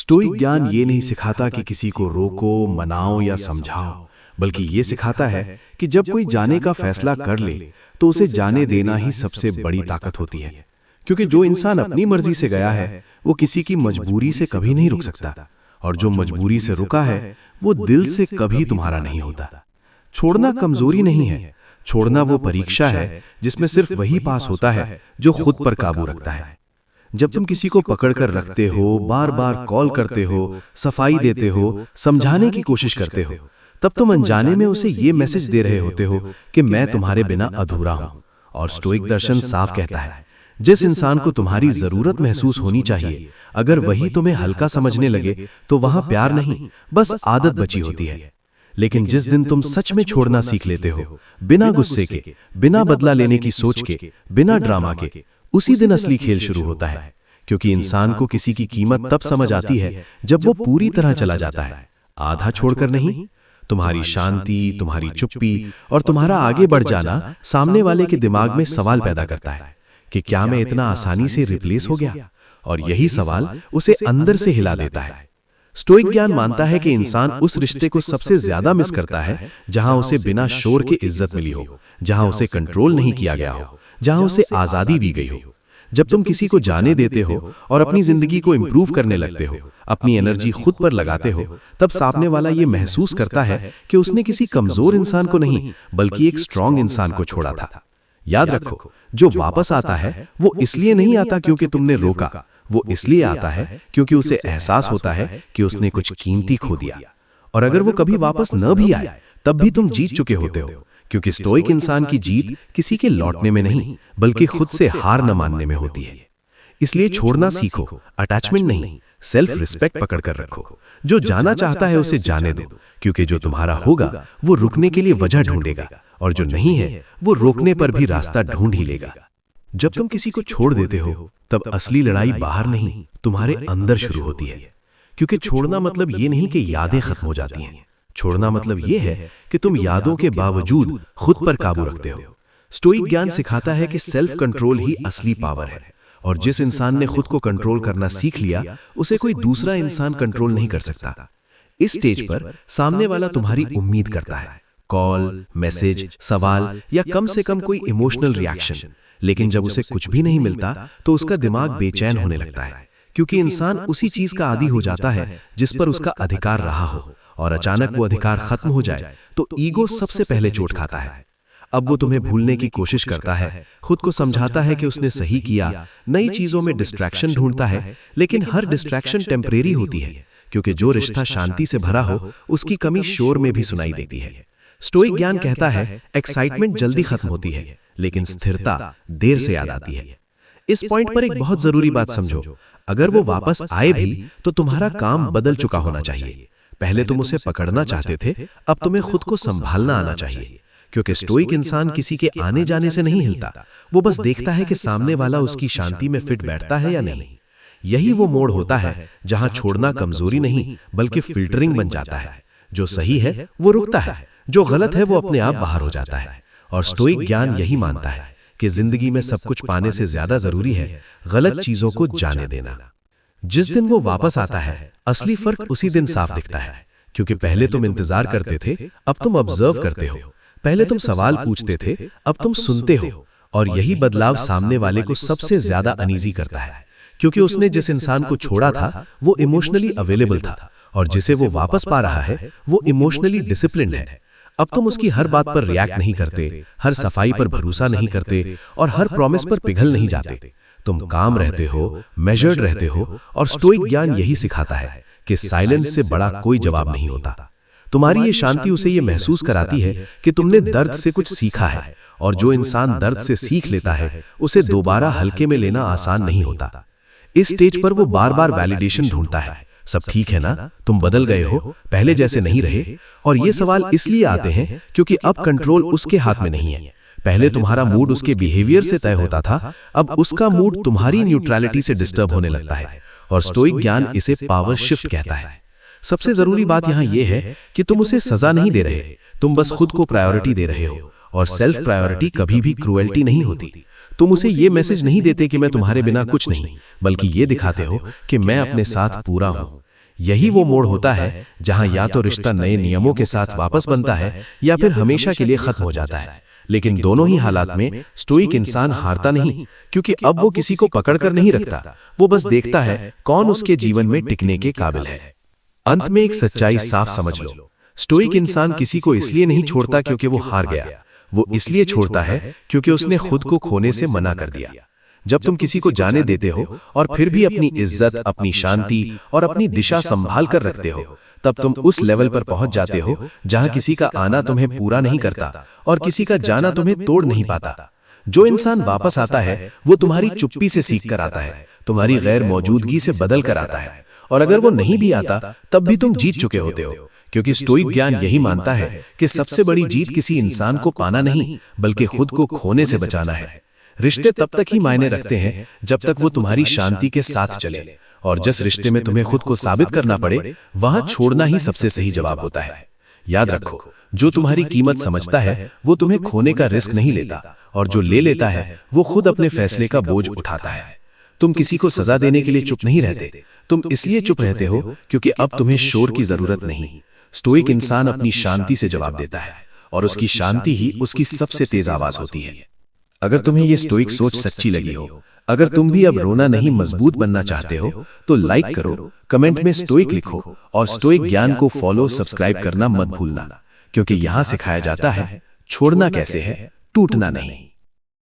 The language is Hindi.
स्टोइक ज्ञान ये नहीं सिखाता कि किसी को रोको, मनाओ या समझाओ, बल्कि ये सिखाता है कि जब कोई जाने का फैसला कर ले तो उसे जाने देना ही सबसे बड़ी ताकत होती है। क्योंकि जो इंसान अपनी मर्जी से गया है वो किसी की मजबूरी से कभी नहीं रुक सकता, और जो मजबूरी से रुका है वो दिल से कभी तुम्हारा नहीं होता। छोड़ना कमजोरी नहीं है, छोड़ना वो परीक्षा है जिसमें सिर्फ वही पास होता है जो खुद पर काबू रखता है। जब तुम किसी को पकड़कर रखते हो, बार बार कॉल करते हो, सफाई देते हो, समझाने की कोशिश करते हो, तब तुम अनजाने में उसे ये मैसेज दे रहे होते हो कि मैं तुम्हारे बिना अधूरा हूं। और स्टोइक दर्शन साफ कहता है, जिस इंसान को तुम्हारी जरूरत महसूस होनी चाहिए, अगर वही तुम्हें हल्का समझने लगे तो वहां प्यार नहीं, बस आदत बची होती है। लेकिन जिस दिन तुम सच में छोड़ना सीख लेते हो, बिना गुस्से के, बिना बदला लेने की सोच के, बिना ड्रामा के, उसी दिन असली खेल शुरू होता है। क्योंकि इंसान को किसी की कीमत तब समझ आती है जब वो पूरी तरह चला जाता है, आधा छोड़कर नहीं। तुम्हारी शांति, तुम्हारी चुप्पी और तुम्हारा आगे बढ़ जाना सामने वाले के दिमाग में सवाल पैदा करता है कि क्या मैं इतना आसानी से रिप्लेस हो गया, और यही सवाल उसे अंदर से हिला देता है। स्टोइक ज्ञान मानता है कि इंसान उस रिश्ते को सबसे ज्यादा मिस करता है जहां उसे बिना शोर के इज्जत मिली हो, जहां उसे कंट्रोल नहीं किया गया हो, जहां उसे आजादी दी गई हो। जब तुम किसी को जाने देते हो और अपनी जिंदगी को इंप्रूव करने लगते हो, अपनी एनर्जी खुद पर लगाते हो, तब सामने वाला ये महसूस करता है कि उसने किसी कमजोर इंसान को नहीं बल्कि एक स्ट्रांग इंसान को छोड़ा था। याद रखो, जो वापस आता है वो इसलिए नहीं आता क्योंकि तुमने रोका, वो इसलिए आता है क्योंकि उसे एहसास होता है कि उसने कुछ कीमती खो दिया। और अगर वो कभी वापस न भी आए तब भी तुम जीत चुके होते हो, क्योंकि स्टोइक इंसान की जीत किसी के लौटने में नहीं बल्कि खुद से हार न मानने में होती है। इसलिए छोड़ना सीखो, अटैचमेंट नहीं, सेल्फ रिस्पेक्ट पकड़कर रखो। जो जाना चाहता है उसे जाने दो, क्योंकि जो तुम्हारा होगा वो रुकने के लिए वजह ढूंढेगा, और जो नहीं है वो रोकने पर भी रास्ता ढूंढ ही लेगा। जब तुम किसी को छोड़ देते हो तब असली लड़ाई बाहर नहीं, तुम्हारे अंदर शुरू होती है। क्योंकि छोड़ना मतलब ये नहीं कि यादें खत्म हो जाती हैं, छोड़ना मतलब ये है कि तुम यादों के बावजूद खुद पर काबू रखते हो। स्टोइक ज्ञान सिखाता है कि सेल्फ कंट्रोल ही असली पावर है, और जिस इंसान ने खुद को कंट्रोल करना सीख लिया उसे कोई दूसरा इंसान कंट्रोल नहीं कर सकता। इस स्टेज पर सामने वाला तुम्हारी उम्मीद करता है, कॉल, मैसेज, सवाल या कम से कम कोई इमोशनल रिएक्शन। लेकिन जब उसे कुछ भी नहीं मिलता तो उसका दिमाग बेचैन होने लगता है, क्योंकि इंसान उसी चीज का आदी हो जाता है जिस पर उसका अधिकार रहा हो, और अचानक वो अधिकार खत्म हो जाए तो ईगो सबसे पहले चोट खाता है। अब वो तुम्हें भूलने की कोशिश करता है, खुद को समझाता है कि उसने सही किया, नई चीजों में डिस्ट्रैक्शन ढूंढता है, लेकिन हर डिस्ट्रैक्शन टेम्परेरी होती है, क्योंकि जो रिश्ता शांति से भरा हो उसकी कमी शोर में भी सुनाई देती है। स्टोइक ज्ञान कहता है, एक्साइटमेंट जल्दी खत्म होती है लेकिन स्थिरता देर से याद आती है। इस पॉइंट पर एक बहुत जरूरी बात समझो, अगर वो वापस आए भी तो तुम्हारा काम बदल चुका होना चाहिए। पहले तुम उसे पकड़ना चाहते थे, अब तुम्हें खुद को संभालना आना चाहिए। क्योंकि स्टोइक इंसान किसी के आने जाने से नहीं हिलता, वो बस देखता है कि सामने वाला उसकी शांति में फिट बैठता है या नहीं। यही वो मोड़ होता है जहां छोड़ना कमजोरी नहीं बल्कि फिल्टरिंग बन जाता है। जो सही है वो रुकता है, जो गलत है वो अपने आप बाहर हो जाता है। और स्टोइक ज्ञान यही मानता है कि जिंदगी में सब कुछ पाने से ज्यादा जरूरी है गलत चीजों को जाने देना। जिस दिन वो वापस आता है असली फर्क उसी दिन साफ दिखता है, क्योंकि पहले तुम इंतजार करते थे, अब तुम ऑब्जर्व करते हो। पहले तुम सवाल पूछते थे, अब तुम सुनते हो। और यही बदलाव सामने वाले को सबसे ज्यादा अनईजी करता है, क्योंकि उसने जिस इंसान को छोड़ा था वो इमोशनली अवेलेबल था, और जिसे वो वापस पा रहा है वो इमोशनली डिसिप्लिन्ड है। अब तुम उसकी हर बात पर रिएक्ट नहीं करते, हर सफाई पर भरोसा नहीं करते, और हर प्रॉमिस पर पिघल नहीं जाते। तुम काम रहते हो, मेजर्ड रहते हो, और स्टोइक ज्ञान यही सिखाता है कि साइलेंस से बड़ा कोई जवाब नहीं होता। तुम्हारी ये शांति उसे ये महसूस कराती है कि तुमने दर्द से कुछ सीखा है, और जो इंसान दर्द से सीख लेता है उसे दोबारा हल्के में लेना आसान नहीं होता। इस स्टेज पर वो बार बार वैलिडेशन ढूंढता है, सब ठीक है ना, तुम बदल गए हो, पहले जैसे नहीं रहे। और ये सवाल इसलिए आते हैं क्योंकि अब कंट्रोल उसके हाथ में नहीं है। पहले तुम्हारा मूड उसके बिहेवियर से तय होता था, अब उसका मूड तुम्हारी न्यूट्रलिटी से डिस्टर्ब होने लगता है, और स्टोइक ज्ञान इसे पावर शिफ्ट कहता है। सबसे जरूरी बात यहाँ यह है कि तुम उसे सजा नहीं दे रहे, तुम बस खुद को प्रायोरिटी दे रहे हो, और सेल्फ प्रायोरिटी कभी भी क्रूएल्टी नहीं होती। तुम उसे ये मैसेज नहीं देते कि मैं तुम्हारे बिना कुछ नहीं, बल्कि ये दिखाते हो कि मैं अपने साथ पूरा हूं। यही वो मोड़ होता है जहां या तो रिश्ता नए नियमों के साथ वापस बनता है या फिर हमेशा के लिए खत्म हो जाता है। लेकिन दोनों ही हालात में स्टोइक इंसान हारता नहीं, क्योंकि अब वो किसी को पकड़कर नहीं रखता, वो बस देखता है कौन उसके जीवन में टिकने के काबिल है। अंत में एक सच्चाई साफ समझ लो, स्टोइक इंसान किसी को इसलिए नहीं छोड़ता क्योंकि वो हार गया, वो इसलिए छोड़ता है क्योंकि उसने खुद को खोने से मना कर दिया। जब तुम किसी को जाने देते हो और फिर भी अपनी इज्जत, अपनी शांति और अपनी दिशा संभाल कर रखते हो, तब तुम उस लेवल पर पहुंच जाते हो जहां किसी का आना तुम्हें पूरा नहीं करता और किसी का जाना तुम्हें तोड़ नहीं पाता। जो इंसान वापस आता है वो तुम्हारी चुप्पी से सीख कर आता है, तुम्हारी गैर मौजूदगी से बदल कर आता है, और अगर वो नहीं भी आता तब भी तुम जीत चुके होते हो, क्योंकि स्टोइक ज्ञान यही मानता है कि सबसे बड़ी जीत किसी इंसान को पाना नहीं बल्कि खुद को खोने से बचाना है। रिश्ते तब तक ही मायने रखते हैं जब तक वो तुम्हारी शांति के साथ चले, और जिस रिश्ते में तुम्हें खुद को साबित करना पड़े वहां छोड़ना ही सबसे सही जवाब होता है। याद रखो, जो तुम्हारी कीमत समझता है वो तुम्हें खोने का रिस्क नहीं लेता, और जो ले लेता है वो खुद अपने फैसले का बोझ उठाता है। तुम किसी को सजा देने के लिए चुप नहीं रहते, तुम इसलिए चुप रहते हो क्योंकि अब तुम्हें शोर की जरूरत नहीं। स्टोइक इंसान अपनी शांति से जवाब देता है, और उसकी शांति ही उसकी सबसे तेज आवाज होती है। अगर तुम्हें यह स्टोइक सोच सच्ची लगी हो, अगर तुम भी अब रोना नहीं मजबूत बनना चाहते हो, तो लाइक करो, कमेंट में स्टोइक लिखो, और स्टोइक ज्ञान को फॉलो, सब्सक्राइब करना मत भूलना, क्योंकि यहां सिखाया जाता है छोड़ना कैसे है, टूटना नहीं।